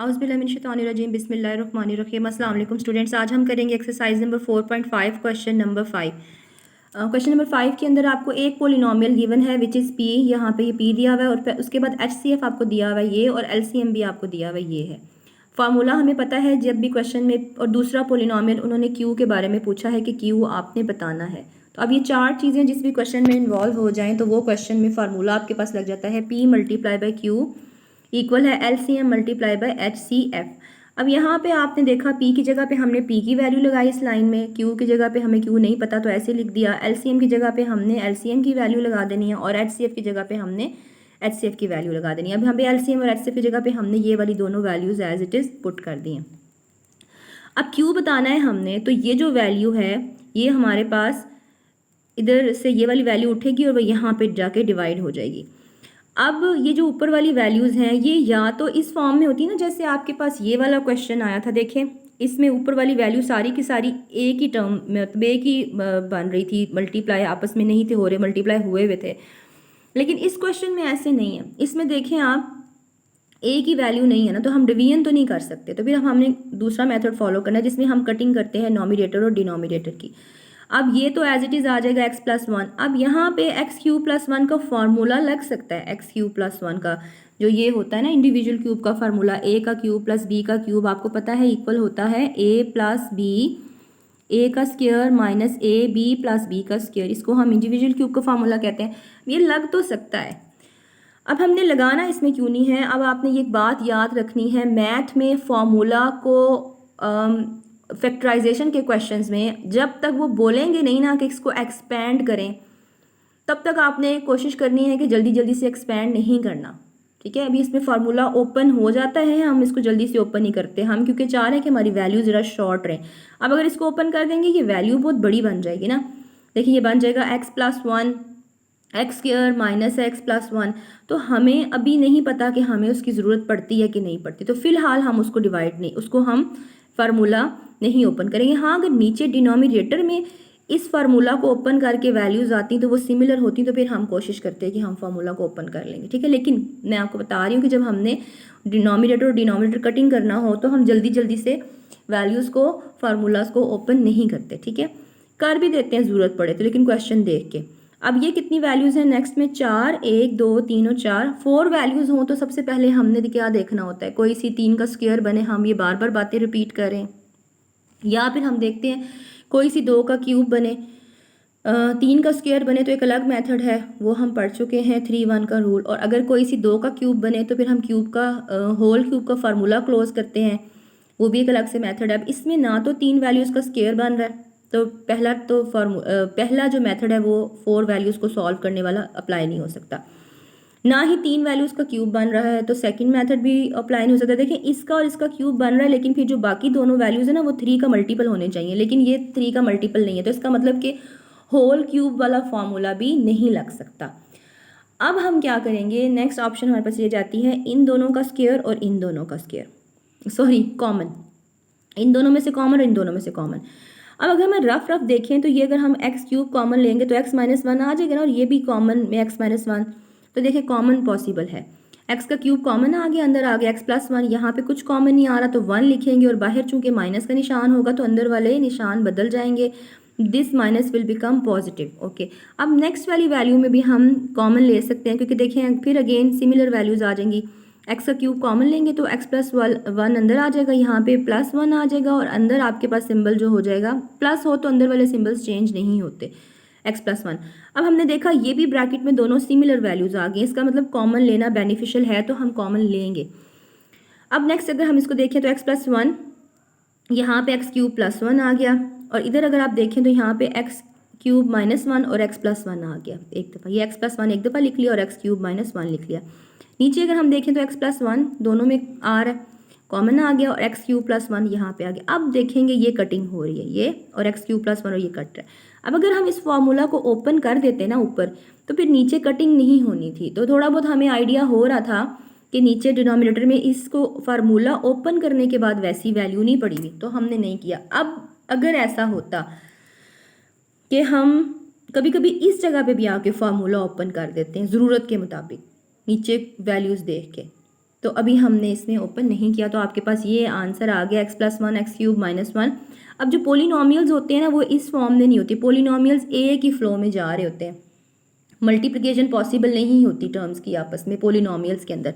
औज़ुबिल्लाहिमिनश्शैतानिर्रजीम बिस्मिल्लाहिर्रहमानिर्रहीम। अस्सलाम वालेकुम स्टूडेंट्स, आज हम करेंगे exercise number 4.5 question number 5। Question number 5 के अंदर आपको एक पोलिनोमियल गिवन है विच इज़ पी। यहाँ पे ये पी दिया हुआ है और उसके बाद HCF आपको दिया हुआ है ये, और LCM भी आपको दिया हुआ है ये है। फार्मूला हमें पता है जब भी क्वेश्चन में, और दूसरा पोलिनोमियल उन्होंने क्यू के बारे में पूछा है कि क्यू आपने बताना है। तो अब ये चार चीज़ें जिस भी क्वेश्चन में इन्वॉल्व हो जाएँ तो वो क्वेश्चन में फार्मूला आपके पास लग जाता है P multiply by Q equal है LCM मल्टीप्लाई बाई HCF। अब यहाँ पे आपने देखा P की जगह पे हमने P की वैल्यू लगाई इस लाइन में, Q की जगह पे हमें Q नहीं पता तो ऐसे लिख दिया, LCM की जगह पे हमने LCM की वैल्यू लगा देनी है और HCF की जगह पे हमने HCF की वैल्यू लगा देनी है। अब हमें LCM और HCF की जगह पे हमने ये वाली दोनों values as it is put कर दी हैं। अब Q बताना है हमने, तो ये जो वैल्यू है ये हमारे पास इधर से ये वाली वैल्यू उठेगी और वह यहाँ पे जाके डिवाइड हो जाएगी। अब ये जो ऊपर वाली वैल्यूज़ हैं ये या तो इस फॉर्म में होती है ना, जैसे आपके पास ये वाला क्वेश्चन आया था, देखें इसमें ऊपर वाली वैल्यू सारी की सारी एक ही टर्म मतलब एक ही बन रही थी, मल्टीप्लाई आपस में नहीं थे हो रहे, मल्टीप्लाई हुए थे। लेकिन इस क्वेश्चन में ऐसे नहीं है, इसमें देखें आप एक ही वैल्यू नहीं है ना, तो हम डिवीजन तो नहीं कर सकते, तो फिर हमने दूसरा मेथड फॉलो करना है जिसमें हम कटिंग करते हैं नॉमिनेटर और डिनोमिनेटर की। अब ये तो एज इट इज़ आ जाएगा x+1। अब यहाँ पे x³ + 1 का फार्मूला लग सकता है, x³ + 1 का जो ये होता है ना इंडिविजुअल क्यूब का फार्मूला, a का क्यूब प्लस b का क्यूब आपको पता है इक्वल होता है a + b, a का स्क्वायर माइनस ab + b का स्क्वायर। इसको हम इंडिविजुअल क्यूब का फार्मूला कहते हैं। ये लग तो सकता है, अब हमने लगाना इसमें क्यों नहीं है। अब आपने ये बात याद रखनी है, मैथ में फार्मूला को फैक्टराइजेशन के क्वेश्चंस में जब तक वो बोलेंगे नहीं ना कि इसको एक्सपैंड करें, तब तक आपने कोशिश करनी है कि जल्दी जल्दी से एक्सपैंड नहीं करना, ठीक है। अभी इसमें फार्मूला ओपन हो जाता है, हम इसको जल्दी से ओपन नहीं करते, हम क्योंकि चाह रहे हैं कि हमारी वैल्यू ज़रा शॉर्ट रहे। अब अगर इसको ओपन कर देंगे ये वैल्यू बहुत बड़ी बन जाएगी ना। देखिए ये बन जाएगा x+1 x² माइनस x+1। तो हमें अभी नहीं पता कि हमें उसकी ज़रूरत पड़ती है कि नहीं पड़ती, तो फिलहाल हम उसको डिवाइड नहीं, उसको हम फार्मूला नहीं ओपन करेंगे। हाँ, अगर नीचे डिनोमिनेटर में इस फार्मूला को ओपन करके वैल्यूज़ आती तो वो सिमिलर होती, तो फिर हम कोशिश करते हैं कि हम फार्मूला को ओपन कर लेंगे, ठीक है। लेकिन मैं आपको बता रही हूँ कि जब हमने डिनोमिनेटर और डिनोमिनेटर कटिंग करना हो तो हम जल्दी जल्दी से वैल्यूज़ को, फार्मूलाज को ओपन नहीं करते, ठीक है। कर भी देते हैं ज़रूरत पड़े तो, लेकिन क्वेश्चन देख के। अब ये कितनी वैल्यूज़ हैं नेक्स्ट में, 4, 1, 2, 3 और 4, 4 वैल्यूज़ हों तो सबसे पहले हमने क्या देखना होता है, कोई सी 3 का स्क्वायर बने, हम ये बार बार बातें रिपीट करें, या फिर हम देखते हैं कोई सी 2 का क्यूब बने, 3 का स्क्वायर बने तो एक अलग मेथड है, वो हम पढ़ चुके हैं 3-1 का रूल। और अगर कोई सी 2 का क्यूब बने तो फिर हम क्यूब का होल क्यूब का फार्मूला क्लोज करते हैं, वो भी एक अलग से मेथड है। अब इसमें ना तो 3 वैल्यूज़ का स्क्वायर बन रहा है, तो पहला जो मेथड है वो 4 वैल्यूज़ को सॉल्व करने वाला अप्लाई नहीं हो सकता, ना ही 3 वैल्यूज़ का क्यूब बन रहा है तो सेकंड मेथड भी अप्लाई नहीं हो सकता। देखिए इसका और इसका क्यूब बन रहा है, लेकिन फिर जो बाकी दोनों वैल्यूज़ है ना वो 3 का मल्टीपल होने चाहिए, लेकिन ये 3 का मल्टीपल नहीं है, तो इसका मतलब कि होल क्यूब वाला फॉर्मूला भी नहीं लग सकता। अब हम क्या करेंगे, नेक्स्ट ऑप्शन हमारे पास ये जाती है इन दोनों का स्क्वायर और इन दोनों का स्क्वायर, सॉरी कॉमन, इन दोनों में से कॉमन और इन दोनों में से कॉमन। अब अगर हम रफ देखें तो ये अगर हम x³ कॉमन लेंगे तो x-1 आ जाएगा ना, और ये भी कॉमन में x-1, तो देखिए कॉमन पॉसिबल है, x का क्यूब कॉमन आ गया, अंदर आ गया x+1, यहाँ पे कुछ कॉमन नहीं आ रहा तो 1 लिखेंगे, और बाहर चूंकि माइनस का निशान होगा तो अंदर वाले निशान बदल जाएंगे, this minus will become positive, okay. अब नेक्स्ट वाली वैल्यू में भी हम कॉमन ले सकते हैं, क्योंकि देखें फिर अगेन सिमिलर वैल्यूज़ आ जाएंगी। x का क्यूब कॉमन लेंगे तो x+1 अंदर आ जाएगा, यहाँ पे +1 आ जाएगा, और अंदर आपके पास सिंबल जो हो जाएगा प्लस हो तो अंदर वाले सिंबल्स चेंज नहीं होते, x+1। अब हमने देखा ये भी ब्रैकेट में दोनों सिमिलर वैल्यूज़ आ गई, इसका मतलब कॉमन लेना बेनिफिशियल है तो हम कॉमन लेंगे। अब नेक्स्ट अगर हम इसको देखें तो x+1, यहाँ पे x³ +1 आ गया, और इधर अगर आप देखें तो यहाँ पे x³ -1 और x+1 आ गया एक दफ़ा, ये x+1 एक दफ़ा लिख लिया और x³ -1 लिख लिया। नीचे अगर हम देखें तो x+1 दोनों में आ रहा है, कॉमन आ गया, और x³ +1 यहाँ पे आ गया। अब देखेंगे ये कटिंग हो रही है, ये और x³ +1 और ये कट रहा है। अब अगर हम इस फॉर्मूला को ओपन कर देते ना ऊपर, तो फिर नीचे कटिंग नहीं होनी थी, तो थोड़ा बहुत हमें आइडिया हो रहा था कि नीचे डिनोमिनेटर में इसको फार्मूला ओपन करने के बाद वैसी वैल्यू नहीं पड़ी हुई, तो हमने नहीं किया। अब अगर ऐसा होता कि हम कभी कभी इस जगह पे भी आके फार्मूला ओपन कर देते हैं ज़रूरत के मुताबिक नीचे वैल्यूज़ देख के, तो अभी हमने इसमें ओपन नहीं किया, तो आपके पास ये आंसर आ गया x+1 x³ -1। अब जो पोलिनोमियल्स होते हैं ना वो इस फॉर्म में नहीं होती, पोलिनोमियल्स एक ही फ्लो में जा रहे होते हैं, मल्टीप्लिकेशन पॉसिबल नहीं होती टर्म्स की आपस में पोलिनोमियल्स के अंदर।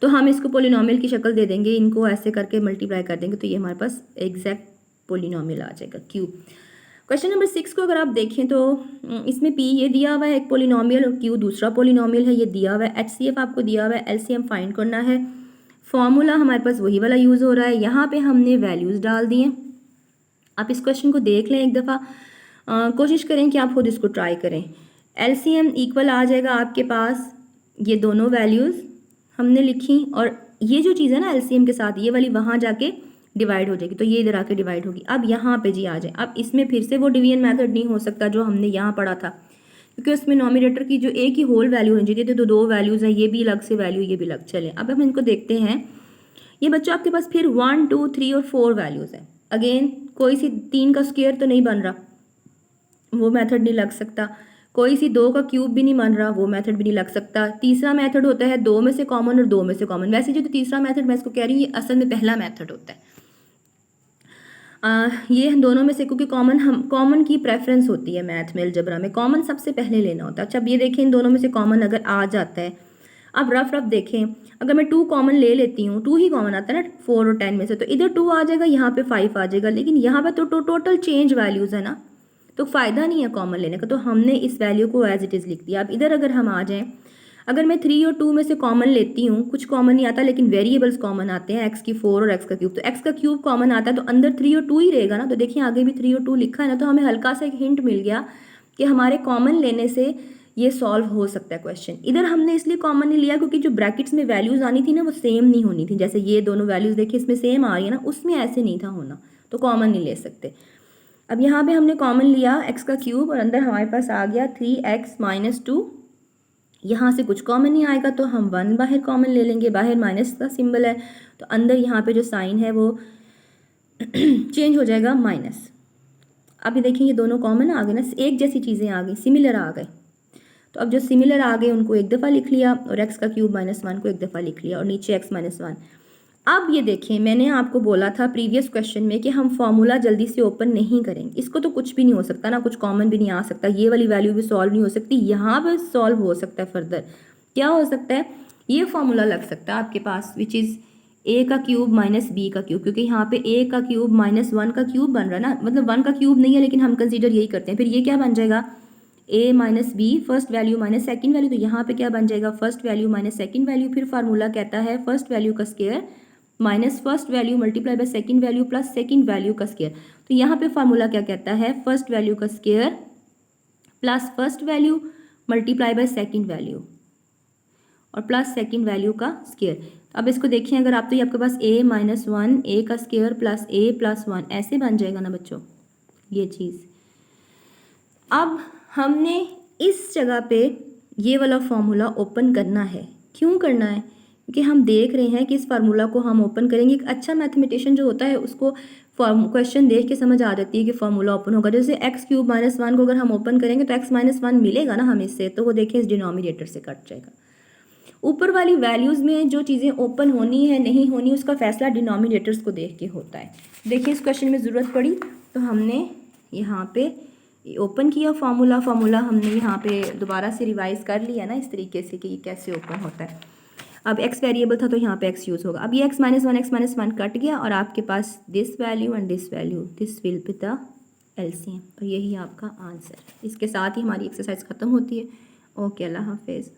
तो हम इसको पोलिनोमियल की शक्ल दे देंगे, इनको ऐसे करके मल्टीप्लाई कर देंगे तो ये हमारे पास एग्जैक्ट पोलिनोमियल आ जाएगा क्यू। क्वेश्चन नंबर 6 को अगर आप देखें तो इसमें पी ये दिया हुआ है एक पोलिनोमियल और क्यू दूसरा पोलिनोमियल है, ये दिया हुआ है। HCF आपको दिया हुआ है, LCM फाइंड करना है। फॉर्मूला हमारे पास वही वाला यूज़ हो रहा है, यहाँ पे हमने वैल्यूज़ डाल दिए। आप इस क्वेश्चन को देख लें एक दफ़ा, कोशिश करें कि आप खुद इसको ट्राई करें। LCM इक्वल आ जाएगा आपके पास, ये दोनों वैल्यूज़ हमने लिखी और ये जो चीज़ है ना LCM के साथ ये वाली वहाँ जाके डिवाइड हो जाएगी, तो ये इधर आके डिवाइड होगी। अब यहाँ पे जी आ जाए, अब इसमें फिर से वो डिवीजन मेथड नहीं हो सकता जो हमने यहाँ पढ़ा था, क्योंकि उसमें नॉमिनेटर की जो एक ही होल वैल्यू होनी चाहिए, तो दो वैल्यूज़ हैं, ये भी अलग से वैल्यू ये भी अलग। चलें अब हम इनको देखते हैं। ये बच्चों आपके पास फिर 1 2 3 और 4 वैल्यूज़ हैं। अगेन कोई सी 3 का स्क्वायर तो नहीं बन रहा, वो मेथड नहीं लग सकता। कोई सी 2 का क्यूब भी नहीं बन रहा, वो मेथड भी नहीं लग सकता। तीसरा मेथड होता है 2 में से कॉमन और 2 में से कॉमन। वैसे जो तो तीसरा मेथड मैं इसको कह रही हूँ ये असल में पहला मेथड होता है। ये दोनों में से, क्योंकि कॉमन की प्रेफरेंस होती है मैथ में, अलजबरा में कॉमन सबसे पहले लेना होता है। अच्छा अब ये देखें, इन दोनों में से कॉमन अगर आ जाता है, अब रफ देखें, अगर मैं 2 कॉमन ले लेती हूँ, 2 ही कॉमन आता है ना 4 और 10 में से, तो इधर 2 आ जाएगा, यहाँ पे 5 आ जाएगा, लेकिन यहाँ पे तो टोटल चेंज वैल्यूज़ है ना, तो फ़ायदा नहीं है कॉमन लेने का, तो हमने इस वैल्यू को एज इट इज़ लिख दिया। अब इधर अगर हम आ जाएँ, अगर मैं 3 और 2 में से कॉमन लेती हूँ, कुछ कॉमन नहीं आता लेकिन वेरिएबल्स कॉमन आते हैं, x की 4 और x का क्यूब, तो x का क्यूब कॉमन आता है तो अंदर 3 और 2 ही रहेगा ना। तो देखिए आगे भी 3 और 2 लिखा है ना, तो हमें हल्का सा एक हिंट मिल गया कि हमारे कॉमन लेने से ये सॉल्व हो सकता है क्वेश्चन। इधर हमने इसलिए कॉमन नहीं लिया क्योंकि जो ब्रैकेट्स में वैल्यूज़ आनी थी ना वो सेम नहीं होनी थी, जैसे ये दोनों वैल्यूज़ देखिए इसमें सेम आ रही है ना, उसमें ऐसे नहीं था होना, तो कॉमन नहीं ले सकते। अब यहाँ पे हमने कॉमन लिया x का क्यूब और अंदर हमारे पास आ गया 3x - 2। यहाँ से कुछ कॉमन नहीं आएगा तो हम 1 बाहर कॉमन ले लेंगे, बाहर माइनस का सिंबल है तो अंदर यहाँ पे जो साइन है वो चेंज हो जाएगा माइनस। अब ये देखिए ये दोनों कॉमन आ गए ना, एक जैसी चीज़ें आ गई, सिमिलर आ गए, तो अब जो सिमिलर आ गए उनको एक दफ़ा लिख लिया और x का क्यूब -1 को एक दफ़ा लिख लिया और नीचे x - 1। अब ये देखें, मैंने आपको बोला था प्रीवियस क्वेश्चन में कि हम फॉर्मूला जल्दी से ओपन नहीं करेंगे, इसको तो कुछ भी नहीं हो सकता ना, कुछ कॉमन भी नहीं आ सकता, ये वाली वैल्यू भी सॉल्व नहीं हो सकती, यहाँ पे सॉल्व हो सकता है। फर्दर क्या हो सकता है, ये फॉर्मूला लग सकता है आपके पास विच इज़ a का क्यूब -b का क्यूब, क्योंकि यहाँ पे a का क्यूब -1 का क्यूब बन रहा है ना, मतलब 1 का क्यूब नहीं है लेकिन हम कंसीडर यही करते हैं। फिर ये क्या बन जाएगा, a - b first value minus second value, तो यहाँ पे क्या बन जाएगा, first value minus second value. फिर फार्मूला कहता है फर्स्ट वैल्यू का square minus first value multiply by second value plus second value का स्क्वायर। तो यहाँ पे फार्मूला क्या कहता है, फर्स्ट वैल्यू का square plus first value multiply by second value और प्लस सेकेंड वैल्यू का स्क्वायर। अब इसको देखिए, अगर आप तो ये आपके पास a - 1 a का स्क्वायर प्लस a + 1 ऐसे बन जाएगा ना बच्चों ये चीज़। अब हमने इस जगह पे ये वाला फॉर्मूला ओपन करना है। क्यों करना है, क्योंकि हम देख रहे हैं कि इस फार्मूला को हम ओपन करेंगे। एक अच्छा मैथमेटिशियन जो होता है उसको क्वेश्चन देख के समझ आ जाती है कि फार्मूला ओपन होगा। जैसे x³ -1 को अगर हम ओपन करेंगे तो x - 1 मिलेगा ना हमें इससे, तो वो देखिए इस डिनोमिनेटर से कट जाएगा। ऊपर वाली वैल्यूज़ में जो चीज़ें ओपन होनी है नहीं होनी उसका फैसला डिनोमिनेटर्स को देख के होता है। देखिए इस क्वेश्चन में ज़रूरत पड़ी तो हमने यहाँ पे ओपन किया फार्मूला हमने यहाँ पे दोबारा से रिवाइज कर लिया ना इस तरीके से कि ये कैसे ओपन होता है। अब x वेरिएबल था तो यहाँ पे x यूज़ होगा। अब ये x - 1 कट गया और आपके पास this value and this value, this will be the LCM, और यही आपका आंसर। इसके साथ ही हमारी एक्सरसाइज ख़त्म होती है। ओके, अल्लाह हाफिज़।